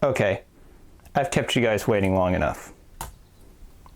Okay, I've kept you guys waiting long enough.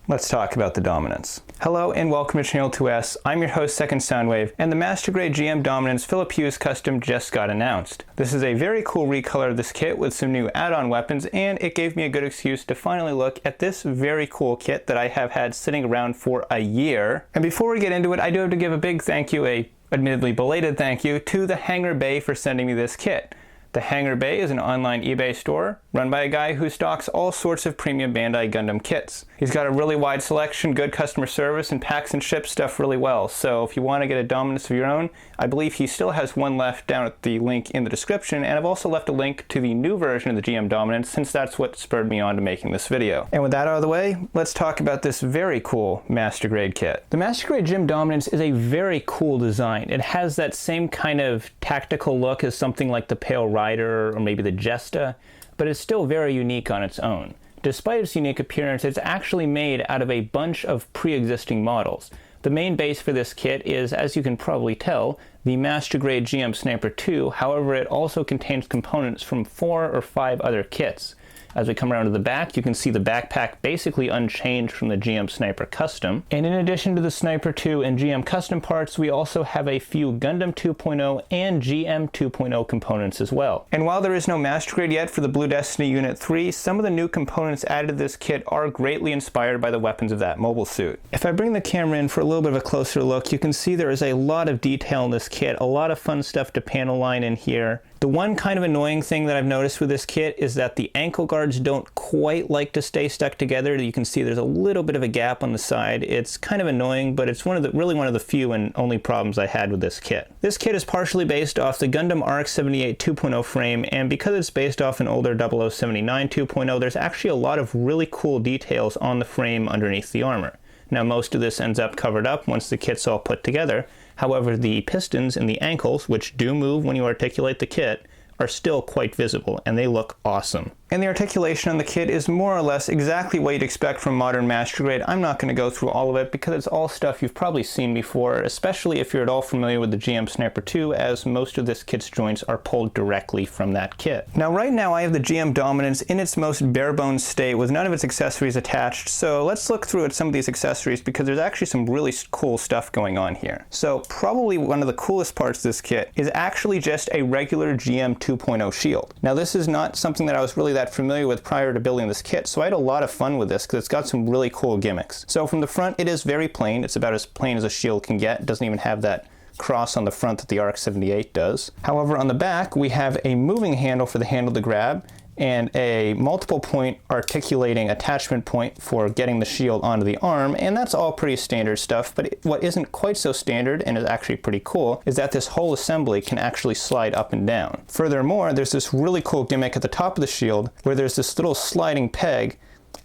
Let's talk about the Dominance. Hello and welcome to Channel 2S. I'm your host, Second Soundwave, and the Master Grade GM Dominance Philip Hughes Custom just got announced. This is a very cool recolor of this kit with some new add-on weapons, and it gave me a good excuse to finally look at this very cool kit that I have had sitting around for a year. And before we get into it, I do have to give a big thank you, a admittedly belated thank you, to the Hangar Bay for sending me this kit. The Hangar Bay is an online eBay store run by a guy who stocks all sorts of premium Bandai Gundam kits. He's got a really wide selection, good customer service, and packs and ships stuff really well. So if you want to get a Dominance of your own, I believe he still has one left down at the link in the description, and I've also left a link to the new version of the GM Dominance since that's what spurred me on to making this video. And with that out of the way, let's talk about this very cool Master Grade kit. The Master Grade GM Dominance is a very cool design. It has that same kind of tactical look as something like the Pale Rider or maybe the Jesta, but it's still very unique on its own. Despite its unique appearance, it's actually made out of a bunch of pre-existing models. The main base for this kit is, as you can probably tell, the Master Grade GM Sniper 2, however it also contains components from 4 or 5 other kits. As we come around to the back, you can see the backpack basically unchanged from the GM Sniper Custom. And in addition to the Sniper 2 and GM Custom parts, we also have a few Gundam 2.0 and GM 2.0 components as well. And while there is no Master Grade yet for the Blue Destiny Unit 3, some of the new components added to this kit are greatly inspired by the weapons of that mobile suit. If I bring the camera in for a little bit of a closer look, you can see there is a lot of detail in this kit, a lot of fun stuff to panel line in here. The one kind of annoying thing that I've noticed with this kit is that the ankle guards don't quite like to stay stuck together. You can see there's a little bit of a gap on the side. It's kind of annoying, but it's really one of the few and only problems I had with this kit. This kit is partially based off the Gundam RX-78 2.0 frame, and because it's based off an older 0079 2.0, there's actually a lot of really cool details on the frame underneath the armor. Now most of this ends up covered up once the kit's all put together. However, the pistons and the ankles, which do move when you articulate the kit, are still quite visible, and they look awesome. And the articulation on the kit is more or less exactly what you'd expect from modern Master Grade. I'm not going to go through all of it because it's all stuff you've probably seen before, especially if you're at all familiar with the GM Sniper 2, as most of this kit's joints are pulled directly from that kit. Now right now I have the GM Dominance in its most bare bones state with none of its accessories attached, so let's look through at some of these accessories because there's actually some really cool stuff going on here. So probably one of the coolest parts of this kit is actually just a regular GM 2.0 shield. Now this is not something that I was really that familiar with prior to building this kit, so I had a lot of fun with this because it's got some really cool gimmicks. So from the front, it is very plain. It's about as plain as a shield can get. It doesn't even have that cross on the front that the RX-78 does. However, on the back, we have a moving handle for the handle to grab and a multiple point articulating attachment point for getting the shield onto the arm, and that's all pretty standard stuff, but what isn't quite so standard and is actually pretty cool is that this whole assembly can actually slide up and down. Furthermore, there's this really cool gimmick at the top of the shield where there's this little sliding peg,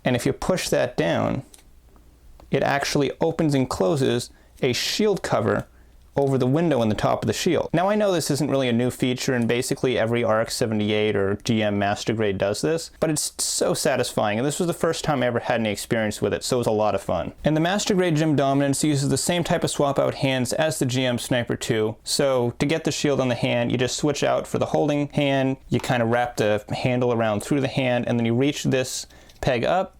and if you push that down, it actually opens and closes a shield cover over the window in the top of the shield. Now I know this isn't really a new feature and basically every RX-78 or GM Master Grade does this, but it's so satisfying, and this was the first time I ever had any experience with it, so it was a lot of fun. And the Master Grade GM Dominance uses the same type of swap out hands as the GM Sniper 2, so to get the shield on the hand, you just switch out for the holding hand, you kind of wrap the handle around through the hand, and then you reach this peg up,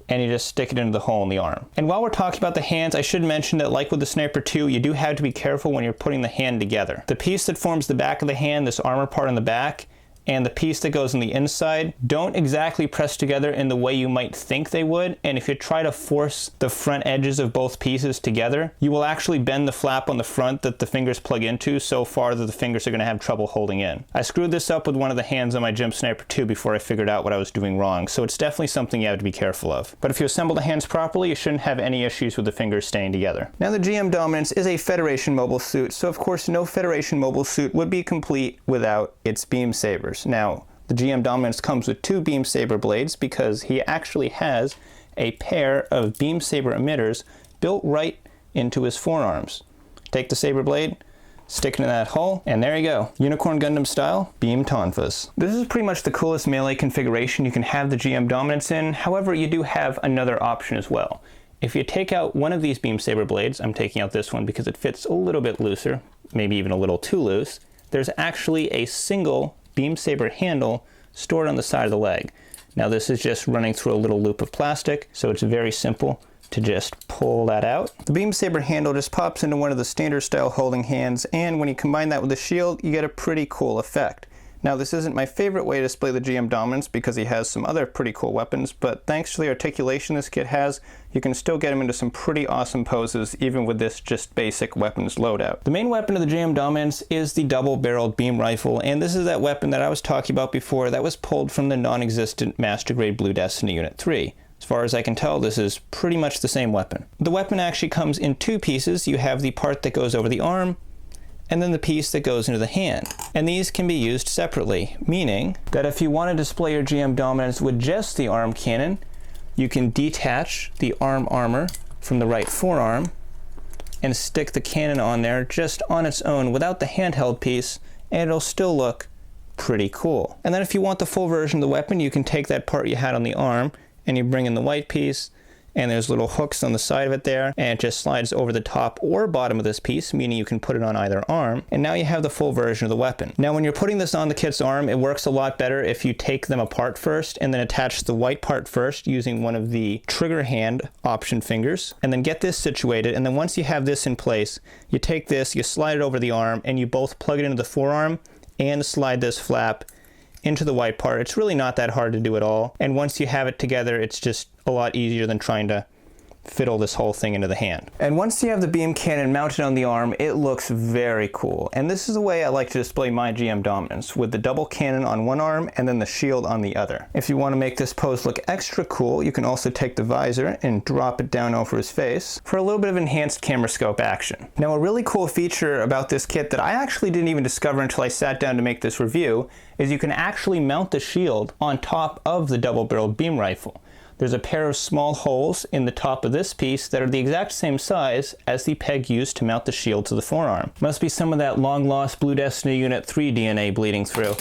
and you just stick it into the hole in the arm. And while we're talking about the hands, I should mention that like with the Sniper 2, you do have to be careful when you're putting the hand together. The piece that forms the back of the hand, this armor part on the back, and the piece that goes on the inside don't exactly press together in the way you might think they would, and if you try to force the front edges of both pieces together, you will actually bend the flap on the front that the fingers plug into so far that the fingers are going to have trouble holding in. I screwed this up with one of the hands on my GM Sniper 2 before I figured out what I was doing wrong, so it's definitely something you have to be careful of. But if you assemble the hands properly, you shouldn't have any issues with the fingers staying together. Now the GM Dominance is a Federation mobile suit, so of course no Federation mobile suit would be complete without its beam sabers. Now, the GM Dominance comes with 2 beam saber blades because he actually has a pair of beam saber emitters built right into his forearms. Take the saber blade, stick it in that hole, and there you go. Unicorn Gundam style, beam tonfas. This is pretty much the coolest melee configuration you can have the GM Dominance in. However, you do have another option as well. If you take out one of these beam saber blades, I'm taking out this one because it fits a little bit looser, maybe even a little too loose, there's actually a single beam saber handle stored on the side of the leg. Now this is just running through a little loop of plastic, so it's very simple to just pull that out. The beam saber handle just pops into one of the standard style holding hands, and when you combine that with the shield, you get a pretty cool effect. Now this isn't my favorite way to display the GM Dominance because he has some other pretty cool weapons, but thanks to the articulation this kit has, you can still get him into some pretty awesome poses even with this just basic weapons loadout. The main weapon of the GM Dominance is the double-barreled beam rifle, and this is that weapon that I was talking about before that was pulled from the non-existent Master Grade Blue Destiny Unit 3. As far as I can tell, this is pretty much the same weapon. The weapon actually comes in two pieces. You have the part that goes over the arm, and then the piece that goes into the hand. And these can be used separately, meaning that if you want to display your GM Dominance with just the arm cannon, you can detach the arm armor from the right forearm and stick the cannon on there just on its own without the handheld piece, and it'll still look pretty cool. And then if you want the full version of the weapon, you can take that part you had on the arm and you bring in the white piece, and there's little hooks on the side of it there, and it just slides over the top or bottom of this piece, meaning you can put it on either arm, and now you have the full version of the weapon. Now when you're putting this on the kit's arm, it works a lot better if you take them apart first and then attach the white part first using one of the trigger hand option fingers, and then get this situated, and then once you have this in place, you take this, you slide it over the arm, and you both plug it into the forearm and slide this flap into the white part. It's really not that hard to do at all, and once you have it together, it's just a lot easier than trying to fiddle this whole thing into the hand. And once you have the beam cannon mounted on the arm, it looks very cool. And this is the way I like to display my GM Dominance, with the double cannon on one arm and then the shield on the other. If you want to make this pose look extra cool, you can also take the visor and drop it down over his face for a little bit of enhanced camera scope action. Now a really cool feature about this kit that I actually didn't even discover until I sat down to make this review is you can actually mount the shield on top of the double-barreled beam rifle. There's a pair of small holes in the top of this piece that are the exact same size as the peg used to mount the shield to the forearm. Must be some of that long-lost Blue Destiny Unit 3 DNA bleeding through.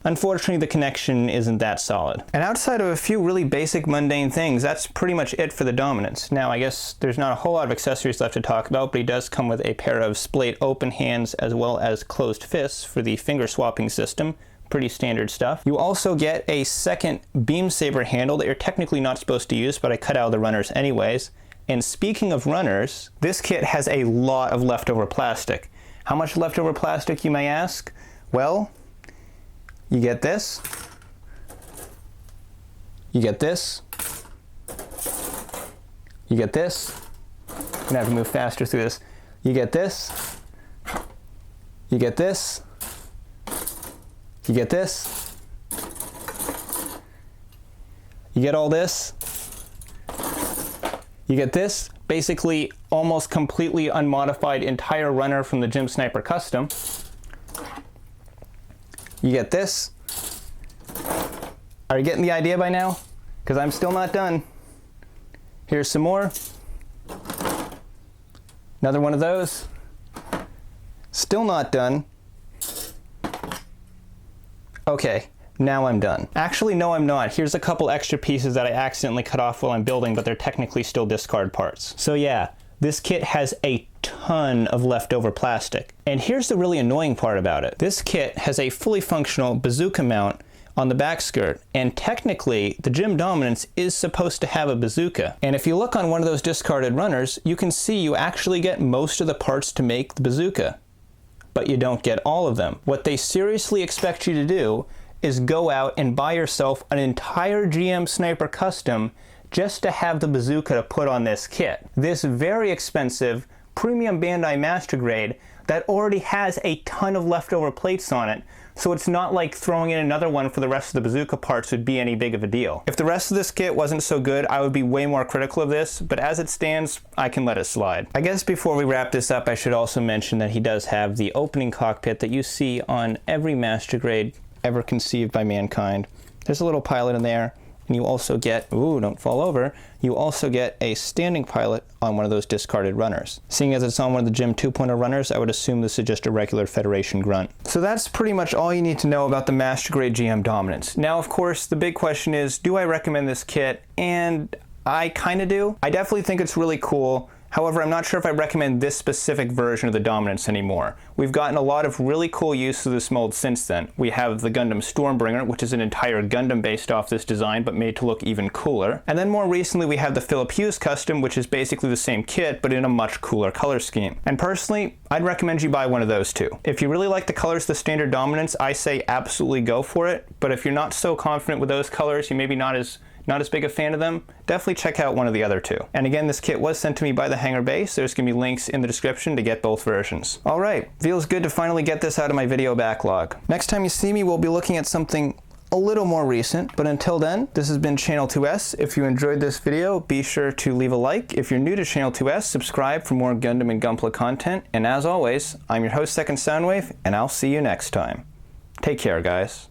Unfortunately, the connection isn't that solid. And outside of a few really basic mundane things, that's pretty much it for the Dominance. Now, I guess there's not a whole lot of accessories left to talk about, but he does come with a pair of splayed open hands as well as closed fists for the finger swapping system. Pretty standard stuff. You also get a second beam saber handle that you're technically not supposed to use, but I cut out the runners anyways. And speaking of runners, this kit has a lot of leftover plastic. How much leftover plastic, you may ask? Well, you get this. You get this. You get this. I'm gonna have to move faster through this. You get this. You get this. You get this. You get all this. You get this. Basically, almost completely unmodified entire runner from the Gym Sniper Custom. You get this. Are you getting the idea by now? Because I'm still not done. Here's some more. Another one of those. Still not done. Okay, now I'm done. Actually, no, I'm not. Here's a couple extra pieces that I accidentally cut off while I'm building, but they're technically still discard parts. So yeah, this kit has a ton of leftover plastic. And here's the really annoying part about it. This kit has a fully functional bazooka mount on the back skirt, and technically the GM Dominance is supposed to have a bazooka. And if you look on one of those discarded runners, you can see you actually get most of the parts to make the bazooka, but you don't get all of them. What they seriously expect you to do is go out and buy yourself an entire GM Sniper Custom just to have the bazooka to put on this kit. This very expensive premium Bandai Master Grade that already has a ton of leftover plates on it, so it's not like throwing in another one for the rest of the bazooka parts would be any big of a deal. If the rest of this kit wasn't so good, I would be way more critical of this, but as it stands, I can let it slide. I guess before we wrap this up, I should also mention that he does have the opening cockpit that you see on every Master Grade ever conceived by mankind. There's a little pilot in there, and you also get, ooh, don't fall over, you also get a standing pilot on one of those discarded runners. Seeing as it's on one of the Gym 2.0 runners, I would assume this is just a regular Federation grunt. So that's pretty much all you need to know about the Master Grade GM Dominance. Now, of course, the big question is, do I recommend this kit? And I kind of do. I definitely think it's really cool. However, I'm not sure if I recommend this specific version of the Dominance anymore. We've gotten a lot of really cool use of this mold since then. We have the Gundam Stormbringer, which is an entire Gundam based off this design, but made to look even cooler. And then more recently we have the Philip Hughes Custom, which is basically the same kit, but in a much cooler color scheme. And personally, I'd recommend you buy one of those two. If you really like the colors of the standard Dominance, I say absolutely go for it. But if you're not so confident with those colors, you maybe not as big a fan of them, definitely check out one of the other two. And again, this kit was sent to me by the Hangar Bay, so there's gonna be links in the description to get both versions. All right, feels good to finally get this out of my video backlog. Next time you see me, we'll be looking at something a little more recent, but until then, this has been Channel 2S. If you enjoyed this video, be sure to leave a like. If you're new to Channel 2S, subscribe for more Gundam and Gunpla content. And as always, I'm your host, Second Soundwave, and I'll see you next time. Take care, guys.